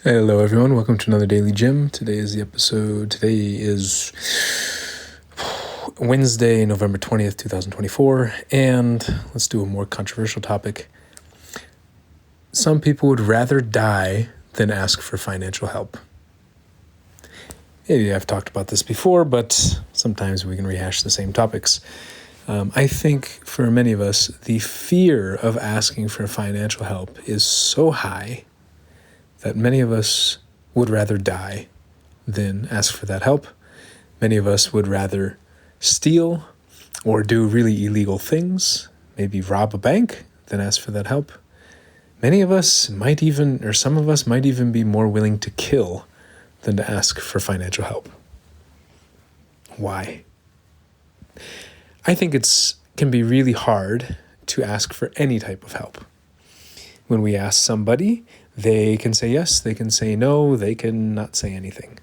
Hello everyone, welcome to another Daily Gym. Today is Wednesday, November 20th, 2024, and let's do a more controversial topic. Some people would rather die than ask for financial help. Maybe I've talked about this before, but sometimes we can rehash the same topics. I think for many of us, the fear of asking for financial help is so high that many of us would rather die than ask for that help. Many of us would rather steal or do really illegal things, maybe rob a bank, than ask for that help. Many of us might even, or some of us might even be more willing to kill than to ask for financial help. Why? I think it can be really hard to ask for any type of help. When we ask somebody, they can say yes, they can say no, they can not say anything.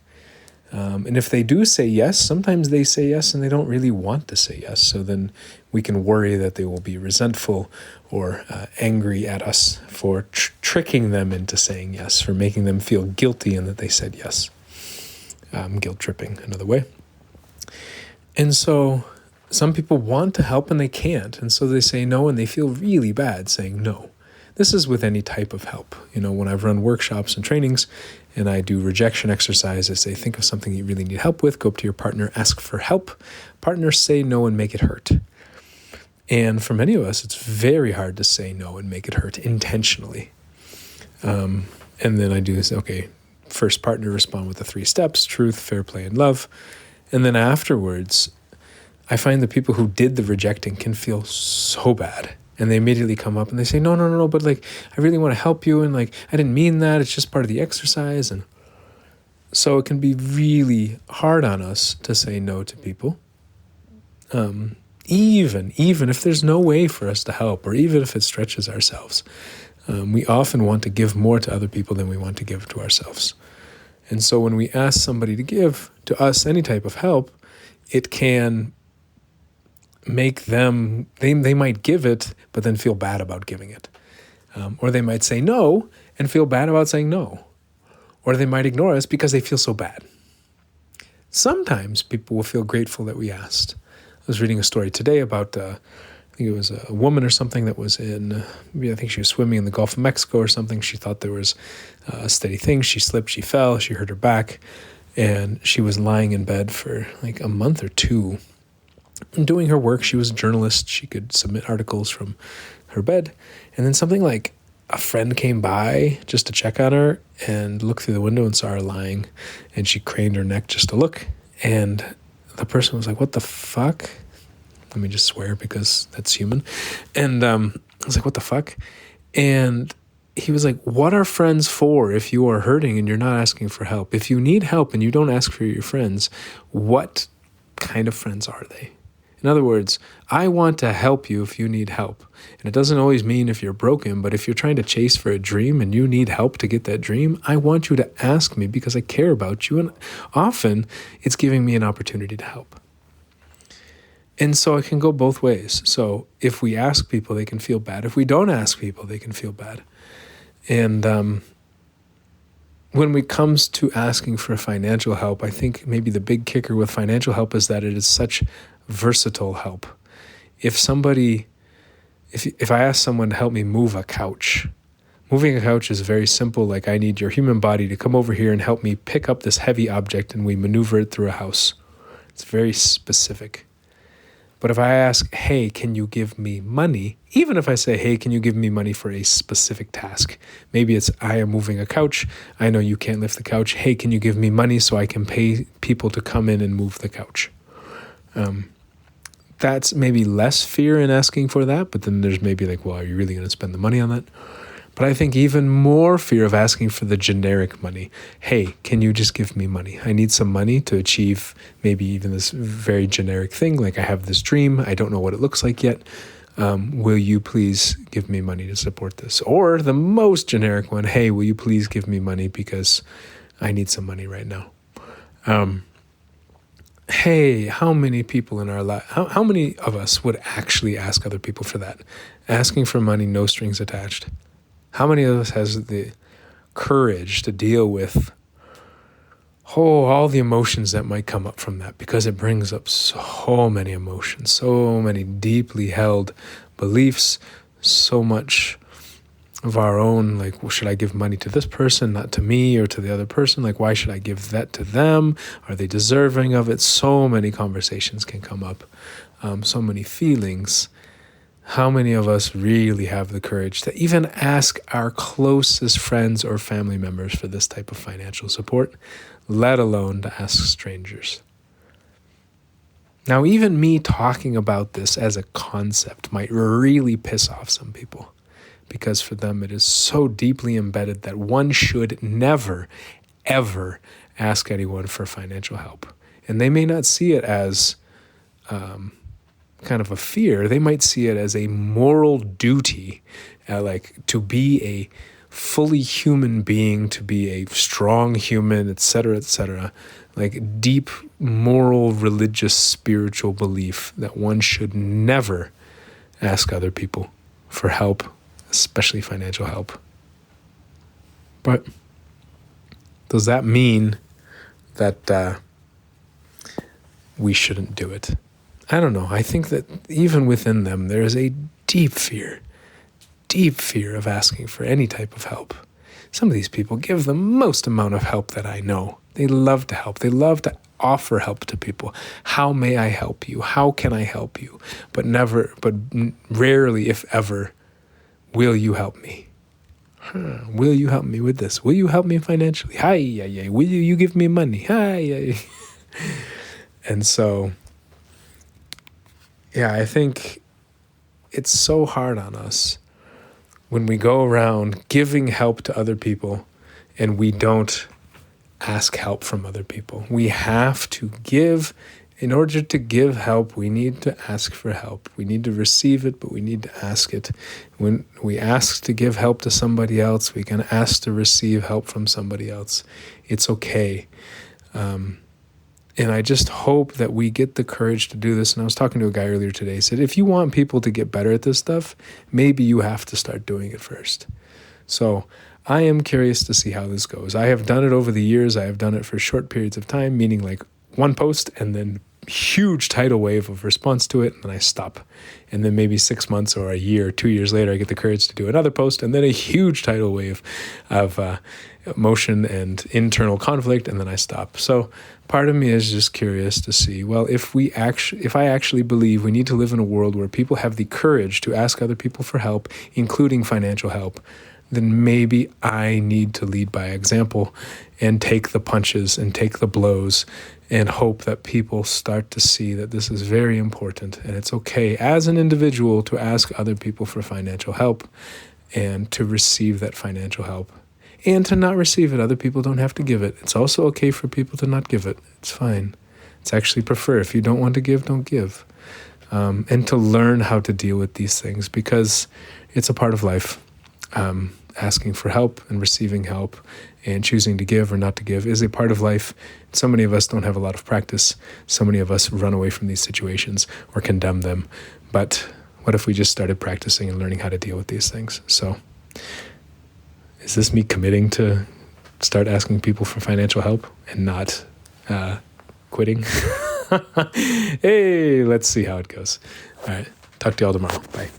And if they do say yes, sometimes they say yes and they don't really want to say yes. So then we can worry that they will be resentful or angry at us for tricking them into saying yes, for making them feel guilty and that they said yes. Guilt tripping, another way. And so some people want to help and they can't. And so they say no and they feel really bad saying no. This is with any type of help. When I've run workshops and trainings and I do rejection exercise, I say, think of something you really need help with, go up to your partner, ask for help. Partners say no and make it hurt. And for many of us, it's very hard to say no and make it hurt intentionally. And then I do this, first partner respond with the 3 steps: truth, fair play, and love. And then afterwards, I find the people who did the rejecting can feel so bad. And they immediately come up and they say, no, but I really want to help you. And I didn't mean that. It's just part of the exercise. And so it can be really hard on us to say no to people. Even if there's no way for us to help, or even if it stretches ourselves, we often want to give more to other people than we want to give to ourselves. And so when we ask somebody to give to us any type of help, it can make them, they might give it, but then feel bad about giving it. Or they might say no and feel bad about saying no. Or they might ignore us because they feel so bad. Sometimes people will feel grateful that we asked. I was reading a story today about, I think it was a woman or something that was I think she was swimming in the Gulf of Mexico or something. She thought there was a steady thing. She slipped, she fell, she hurt her back, and she was lying in bed for a month or 2. Doing her work. She was a journalist. She could submit articles from her bed. And then something like a friend came by just to check on her and looked through the window and saw her lying. And she craned her neck just to look. And the person was like, what the fuck? Let me just swear because that's human. And I was like, what the fuck? And he was like, what are friends for if you are hurting and you're not asking for help? If you need help and you don't ask for your friends, what kind of friends are they? In other words, I want to help you if you need help. And it doesn't always mean if you're broken, but if you're trying to chase for a dream and you need help to get that dream, I want you to ask me because I care about you. And often it's giving me an opportunity to help. And so it can go both ways. So if we ask people, they can feel bad. If we don't ask people, they can feel bad. And when it comes to asking for financial help, I think maybe the big kicker with financial help is that it is such versatile help. If I ask someone to help me move a couch, moving a couch is very simple. I need your human body to come over here and help me pick up this heavy object and we maneuver it through a house. It's very specific. But if I ask, hey, can you give me money? Even if I say, hey, can you give me money for a specific task? Maybe it's, I am moving a couch. I know you can't lift the couch. Hey, can you give me money so I can pay people to come in and move the couch? That's maybe less fear in asking for that. But then there's maybe are you really going to spend the money on that? But I think even more fear of asking for the generic money. Hey, can you just give me money? I need some money to achieve maybe even this very generic thing. I have this dream. I don't know what it looks like yet. Will you please give me money to support this? Or the most generic one, hey, will you please give me money because I need some money right now? Hey, how many people in our life, how many of us would actually ask other people for that? Asking for money, no strings attached. How many of us has the courage to deal with all the emotions that might come up from that, because it brings up so many emotions, so many deeply held beliefs, so much of our own, like, well, should I give money to this person, not to me, or to the other person? Like, why should I give that to them? Are they deserving of it? So many conversations can come up, so many feelings. How many of us really have the courage to even ask our closest friends or family members for this type of financial support, let alone to ask strangers? Now, even me talking about this as a concept might really piss off some people, because for them it is so deeply embedded that one should never, ever ask anyone for financial help. And they may not see it as kind of a fear. They might see it as a moral duty, like to be a fully human being, to be a strong human, etc., like deep moral, religious, spiritual belief that one should never ask other people for help, especially financial help. But does that mean that we shouldn't do it? I don't know. I think that even within them, there is a deep fear of asking for any type of help. Some of these people give the most amount of help that I know. They love to help. They love to offer help to people. How may I help you? How can I help you? But rarely, if ever, will you help me? Will you help me with this? Will you help me financially? Hi. Will you give me money? Hi. And so, yeah, I think it's so hard on us when we go around giving help to other people and we don't ask help from other people. We have to give. In order to give help, we need to ask for help. We need to receive it, but we need to ask it. When we ask to give help to somebody else, we can ask to receive help from somebody else. It's okay. And I just hope that we get the courage to do this. And I was talking to a guy earlier today. He said, if you want people to get better at this stuff, maybe you have to start doing it first. So I am curious to see how this goes. I have done it over the years. I have done it for short periods of time, meaning like one post and then huge tidal wave of response to it, and then I stop. And then maybe 6 months or a year, 2 years later, I get the courage to do another post, and then a huge tidal wave of emotion and internal conflict, and then I stop. So part of me is just curious to see, well, if I actually believe we need to live in a world where people have the courage to ask other people for help, including financial help, then maybe I need to lead by example and take the punches and take the blows and hope that people start to see that this is very important and it's okay as an individual to ask other people for financial help and to receive that financial help. And to not receive it, other people don't have to give it. It's also okay for people to not give it. It's fine. It's actually preferred. If you don't want to give, don't give. And to learn how to deal with these things, because it's a part of life. Asking for help and receiving help and choosing to give or not to give is a part of life. So many of us don't have a lot of practice. So many of us run away from these situations or condemn them. But what if we just started practicing and learning how to deal with these things? So is this me committing to start asking people for financial help and not quitting? Hey, let's see how it goes. All right. Talk to y'all tomorrow. Bye.